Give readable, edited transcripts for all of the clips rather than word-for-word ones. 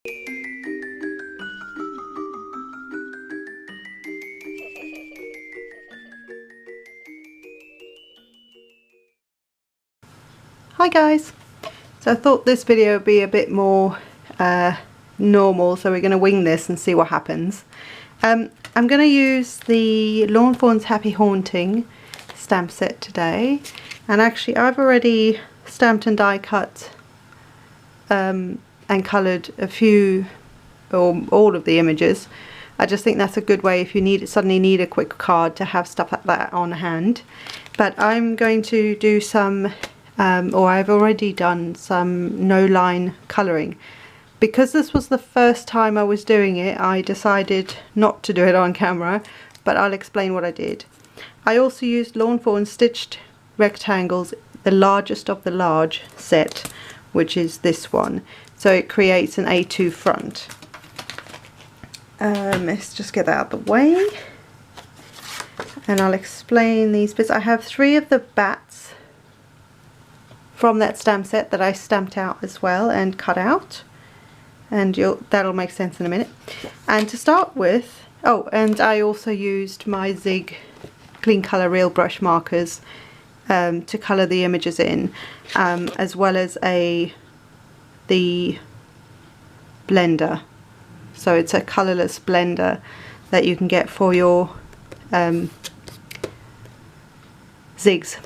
Hi guys! So I thought this video would be a bit more normal, so we're going to wing this and see what happens. I'm going to use the Lawn Fawn's Happy Haunting stamp set today, and actually I've already stamped and die cut and coloured a few or all of the images. I just think that's a good way if you suddenly need a quick card to have stuff like that on hand. But I'm going to do some or I've already done some no line colouring. Because this was the first time I was doing it, I decided not to do it on camera, but I'll explain what I did. I also used Lawn Fawn stitched rectangles, the largest of the large set, which is this one, so it creates an A2 front. Let's just get that out of the way and I'll explain these bits. I have 3 of the bats from that stamp set that I stamped out as well and cut out, and that'll make sense in a minute. And to start with, oh, and I also used my Zig Clean Colour Real Brush markers to colour the images in, as well as the blender. So it's a colourless blender that you can get for your zigs.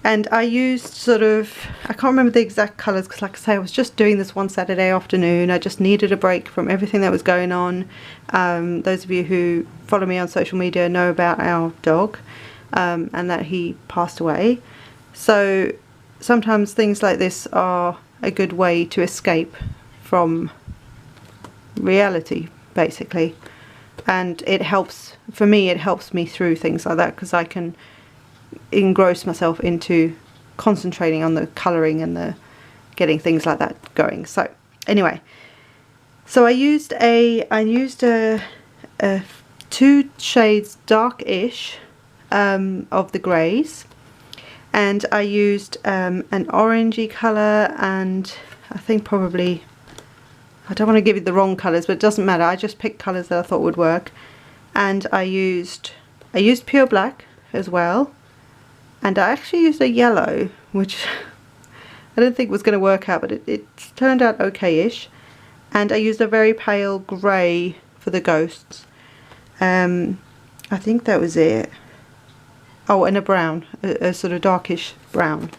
And I used sort of, I can't remember the exact colours because like I say, I was just doing this one Saturday afternoon. I just needed a break from everything that was going on. Those of you who follow me on social media know about our dog and that he passed away. So sometimes things like this are a good way to escape from reality, basically. And it helps, for me, it helps me through things like that because I can engross myself into concentrating on the colouring and the getting things like that going. So anyway, so I used a 2 shades dark-ish of the greys, and I used an orangey colour, and I think probably, I don't want to give you the wrong colours, but it doesn't matter, I just picked colours that I thought would work. And I used pure black as well. And I actually used a yellow, which I didn't think was going to work out, but it turned out okay-ish. And I used a very pale grey for the ghosts. I think that was it. Oh, and a brown, a sort of darkish brown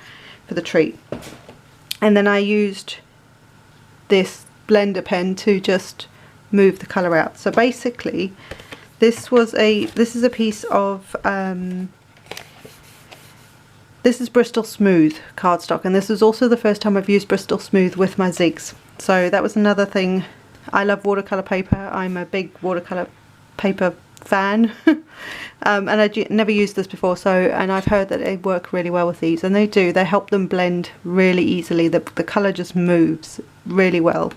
for the tree. And then I used this blender pen to just move the colour out. So basically, this is a piece of this is Bristol Smooth cardstock, and this is also the first time I've used Bristol Smooth with my zigs. So that was another thing. I love watercolour paper. I'm a big watercolour paper fan. And I never used this before, and I've heard that they work really well with these, and they do. They help them blend really easily. The colour just moves really well.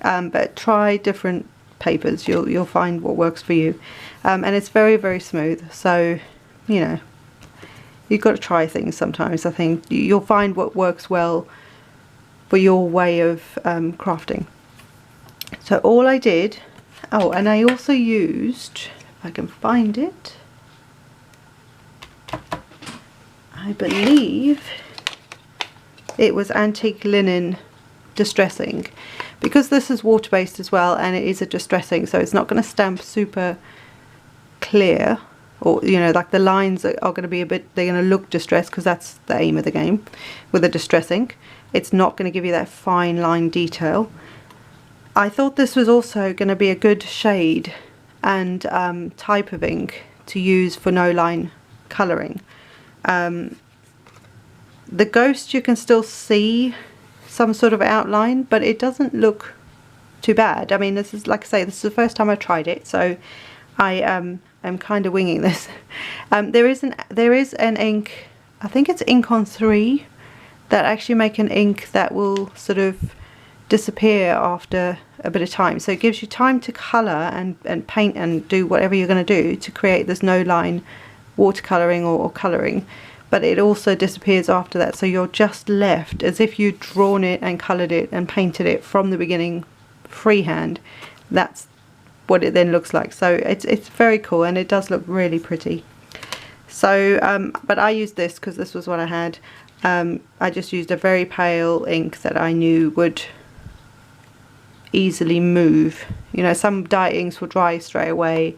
But try different papers. You'll find what works for you. And it's very, very smooth. So, you know, you've got to try things sometimes. I think you'll find what works well for your way of crafting. So all I did, oh, and I also used, if I can find it, I believe it was antique linen distressing, because this is water based as well, and it is a distressing, so it's not going to stamp super clear, or you know, like the lines are going to be a bit, they're going to look distressed because that's the aim of the game with a distress ink. It's not going to give you that fine line detail. I thought this was also going to be a good shade and type of ink to use for no line colouring. The ghost, you can still see some sort of outline, but it doesn't look too bad. I mean, this is, like I say, this is the first time I tried it, so I am kind of winging this. There is an ink, I think it's Ink on 3, that actually make an ink that will sort of disappear after a bit of time, so it gives you time to colour and paint and do whatever you're going to do to create this no line watercolouring or colouring, but it also disappears after that, so you're just left as if you'd drawn it and coloured it and painted it from the beginning freehand, that's what it then looks like. So it's very cool, and it does look really pretty. So but I used this because this was what I had. I just used a very pale ink that I knew would easily move. You know, some dye inks will dry straight away.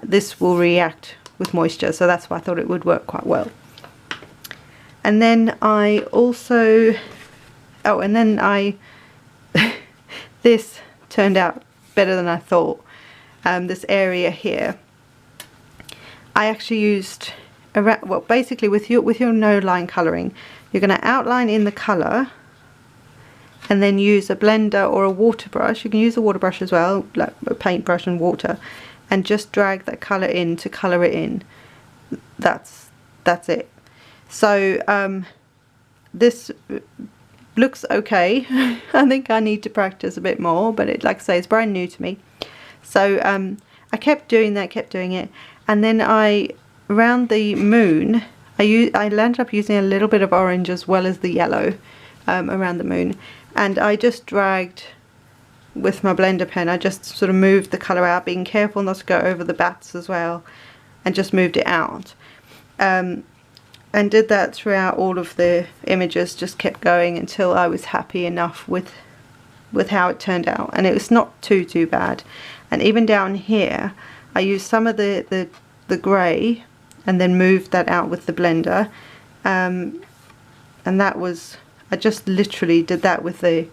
This will react with moisture, so that's why I thought it would work quite well. And then I also, oh, and then this turned out better than I thought. This area here, I actually used well, basically with your no line colouring, you're going to outline in the colour and then use a blender or a water brush. You can use a water brush as well, like a paintbrush and water, and just drag that colour in to colour it in. That's it. So this looks okay. I think I need to practice a bit more, but it, like I say, it's brand new to me. So I kept doing it, and then around the moon, I landed up using a little bit of orange as well as the yellow around the moon, and I just dragged with my blender pen. I just sort of moved the colour out, being careful not to go over the bats as well, and just moved it out. And did that throughout all of the images, just kept going until I was happy enough with how it turned out, and it was not too bad. And even down here I used some of the grey and then moved that out with the blender, and that was, I just literally did that with the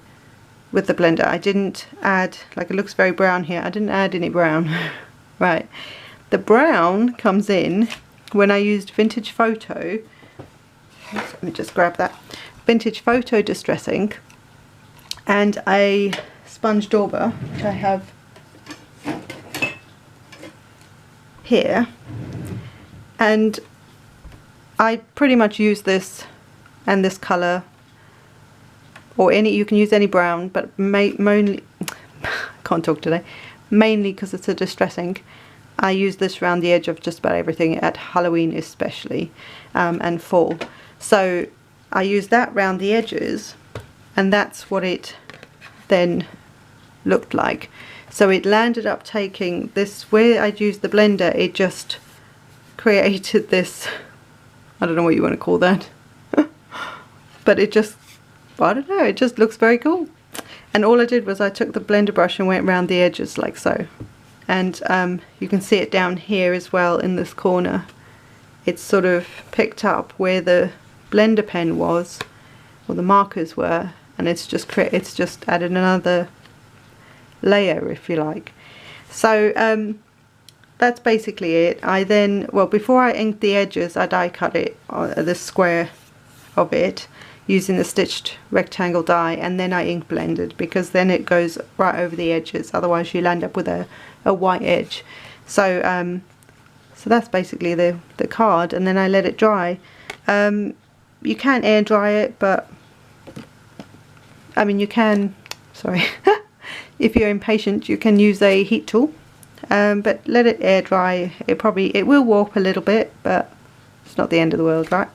blender. I didn't add, like, it looks very brown here, I didn't add any brown. Right, the brown comes in when I used Vintage Photo. Let me just grab that. Vintage Photo Distress ink and a sponge dauber, which I have here, and I pretty much use this and this colour, or any, you can use any brown, but mainly can't talk today, mainly because it's a distress ink. I use this around the edge of just about everything, at Halloween especially, and fall. So I use that around the edges, and that's what it then looked like. So it landed up taking this, where I'd used the blender, it just created this, I don't know what you want to call that, but it just, I don't know, it just looks very cool. And all I did was I took the blender brush and went around the edges like so. And you can see it down here as well in this corner. It's sort of picked up where the blender pen was, or the markers were, and it's just added another layer, if you like. So that's basically it. I then, well, before I inked the edges, I die cut it, the square of it, using the stitched rectangle die, and then I ink blended, because then it goes right over the edges, otherwise you'll end up with a white edge. So so that's basically the card, and then I let it dry. You can air dry it, but I mean, you can, sorry, if you're impatient, you can use a heat tool, but let it air dry. It will warp a little bit, but it's not the end of the world, right?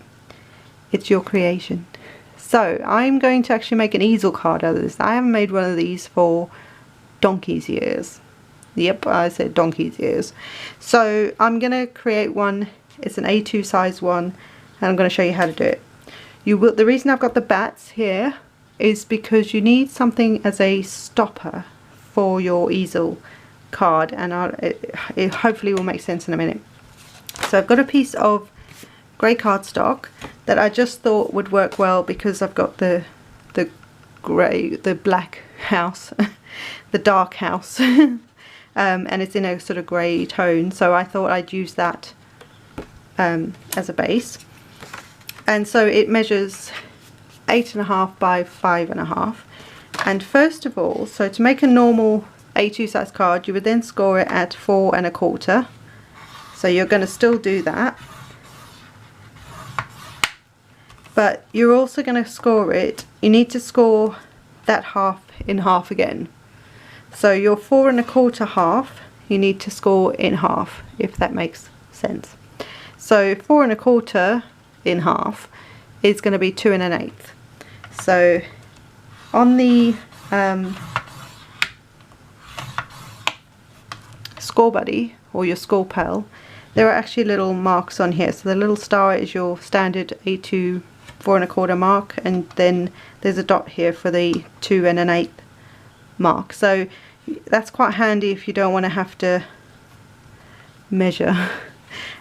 It's your creation. So I'm going to actually make an easel card out of this. I haven't made one of these for donkey's years. Yep, I said donkey's years. So I'm going to create one. It's an A2 size one, and I'm going to show you how to do it. The reason I've got the bats here is because you need something as a stopper for your easel card, and it hopefully will make sense in a minute. So I've got a piece of grey cardstock that I just thought would work well, because I've got the grey, the black house, the dark house, and it's in a sort of grey tone, so I thought I'd use that as a base. And so it measures 8.5 by 5.5. And first of all, so to make a normal A2 size card, you would then score it at 4 1/4. So you're going to still do that, but you're also going to score it, you need to score that half in half again. So your 4 1/4 half, you need to score in half, if that makes sense. So 4 1/4 in half is going to be 2 1/8. So on the score buddy or your score pal, there are actually little marks on here. So the little star is your standard A2 4 1/4 mark, and then there's a dot here for the 2 1/8 mark. So that's quite handy if you don't want to have to measure.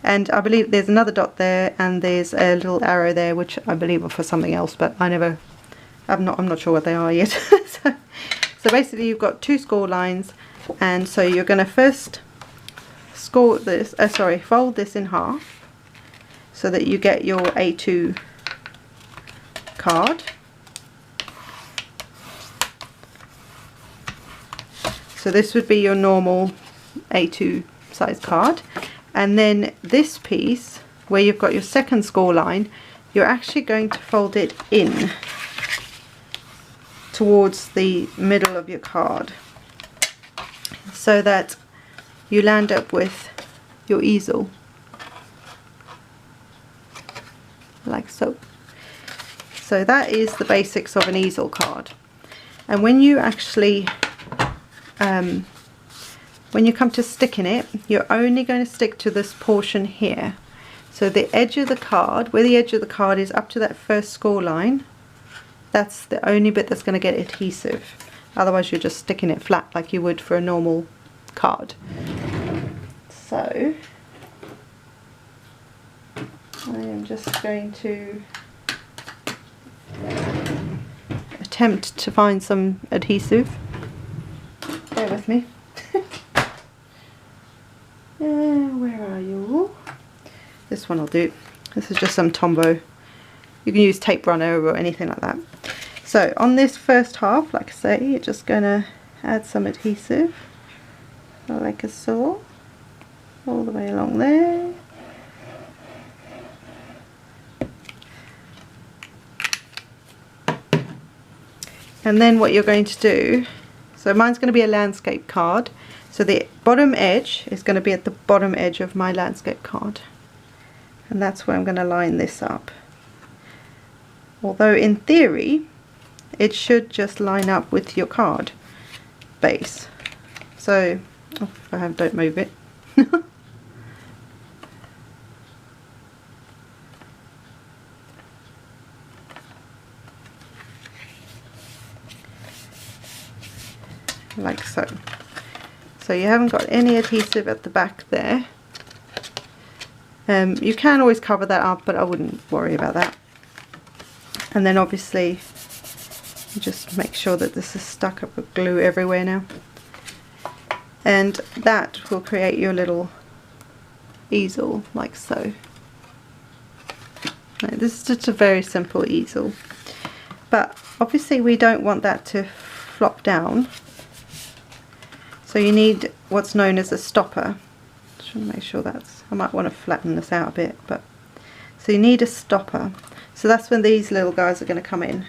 And I believe there's another dot there, and there's a little arrow there, which I believe are for something else, but I'm not sure what they are yet. So basically you've got 2 score lines, and so you're going to first fold this in half so that you get your A2 card. So this would be your normal A2 size card, and then this piece where you've got your second score line, you're actually going to fold it in towards the middle of your card so that you land up with your easel like so. So that is the basics of an easel card. And when you actually when you come to sticking it, you're only going to stick to this portion here. So the edge of the card, where the edge of the card is up to that first score line, that's the only bit that's going to get adhesive. Otherwise you're just sticking it flat like you would for a normal card. So I am just going to attempt to find some adhesive. Bear with me. Where are you? This one will do. This is just some Tombow. You can use tape runner or anything like that. So on this first half, like I say, you're just going to add some adhesive like so, all the way along there. And then what you're going to do, so mine's going to be a landscape card, so the bottom edge is going to be at the bottom edge of my landscape card, and that's where I'm going to line this up. Although in theory it should just line up with your card base. So if I have, don't move it. Like so. So you haven't got any adhesive at the back there. You can always cover that up, but I wouldn't worry about that. And then obviously just make sure that this is stuck up with glue everywhere now. And that will create your little easel like so. Now, this is just a very simple easel, but obviously we don't want that to flop down. So you need what's known as a stopper. Just want to make sure that's, I might want to flatten this out a bit, but so you need a stopper. So that's when these little guys are going to come in.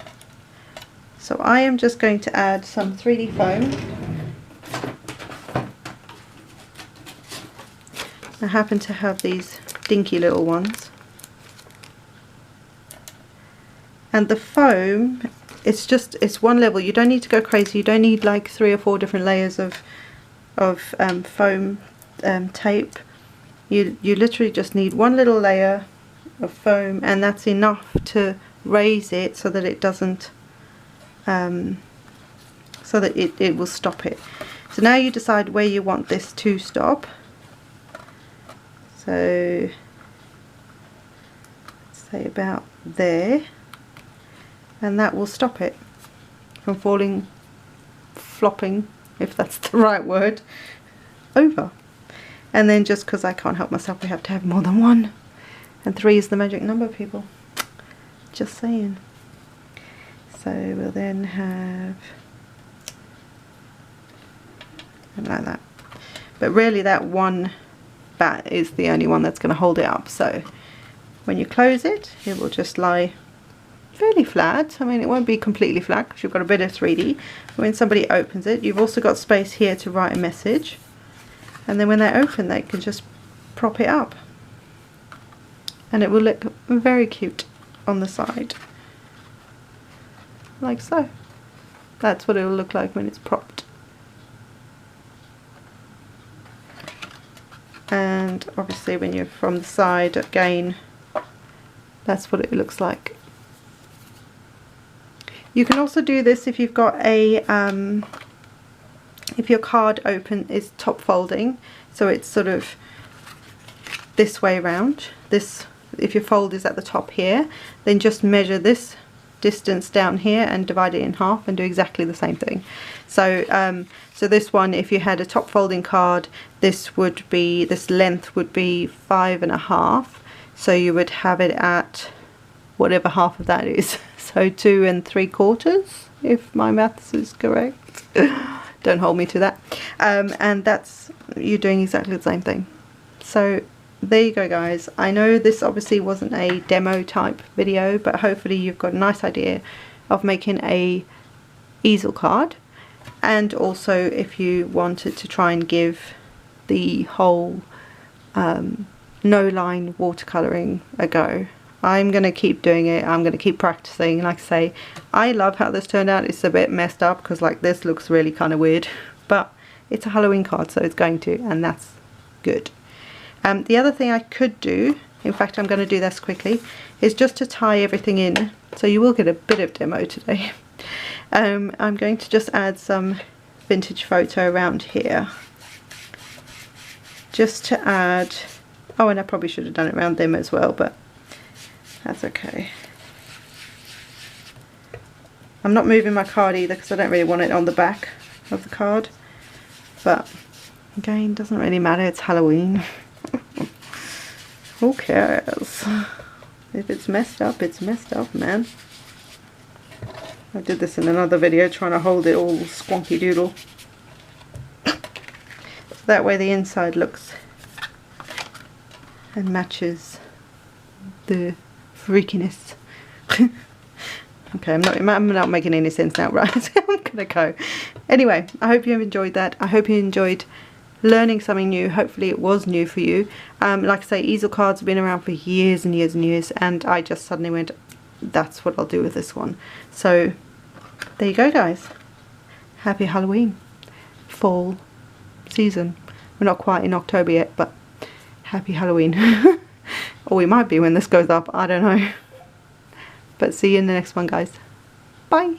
So I am just going to add some 3D foam. I happen to have these dinky little ones. And the foam, it's one level. You don't need to go crazy. You don't need like 3 or 4 different layers of foam tape. You literally just need one little layer of foam, and that's enough to raise it so that it doesn't so that it will stop it. So now you decide where you want this to stop. So let's say about there, and that will stop it from flopping, if that's the right word, over. And then, just because I can't help myself, we have to have more than one, and 3 is the magic number, people, just saying. So we'll then have like that, but really that one bat is the only one that's going to hold it up. So when you close it, it will just lie fairly flat. I mean, it won't be completely flat because you've got a bit of 3D. When somebody opens it, you've also got space here to write a message, and then when they open, they can just prop it up, and it will look very cute on the side, like so. That's what it will look like when it's propped. and obviously when you're from the side again, that's what it looks like. You can also do this if you've got a if your card open is top folding, so it's sort of this way around. This, if your fold is at the top here, then just measure this distance down here and divide it in half and do exactly the same thing. So so this one, if you had a top folding card, this would be, this length would be 5.5, so you would have it at whatever half of that is, so 2 3/4, if my maths is correct. Don't hold me to that. And that's, you're doing exactly the same thing. So there you go, guys. I know this obviously wasn't a demo type video, but hopefully you've got a nice idea of making a easel card. And also, if you wanted to try and give the whole no line watercolouring a go, I'm going to keep doing it. I'm going to keep practicing. Like I say, I love how this turned out. It's a bit messed up because like this looks really kind of weird, but it's a Halloween card, so it's going to, and that's good. The other thing I could do, in fact I'm going to do this quickly, is just to tie everything in, so you will get a bit of demo today. I'm going to just add some vintage photo around here, just to add, oh, and I probably should have done it around them as well, but that's okay. I'm not moving my card either because I don't really want it on the back of the card, but again, doesn't really matter, it's Halloween. Who cares? If it's messed up, it's messed up, man. I did this in another video, trying to hold it all squonky doodle. So that way the inside looks and matches the freakiness. Okay, I'm not making any sense now, right? I'm gonna go. Anyway, I hope you enjoyed that. I hope you enjoyed learning something new. Hopefully it was new for you. Like I say, easel cards have been around for years and years and years, and I just suddenly went, that's what I'll do with this one. So there you go, guys. Happy Halloween. Fall season. We're not quite in October yet, but happy Halloween. Or we might be when this goes up, I don't know. But see you in the next one, guys. Bye.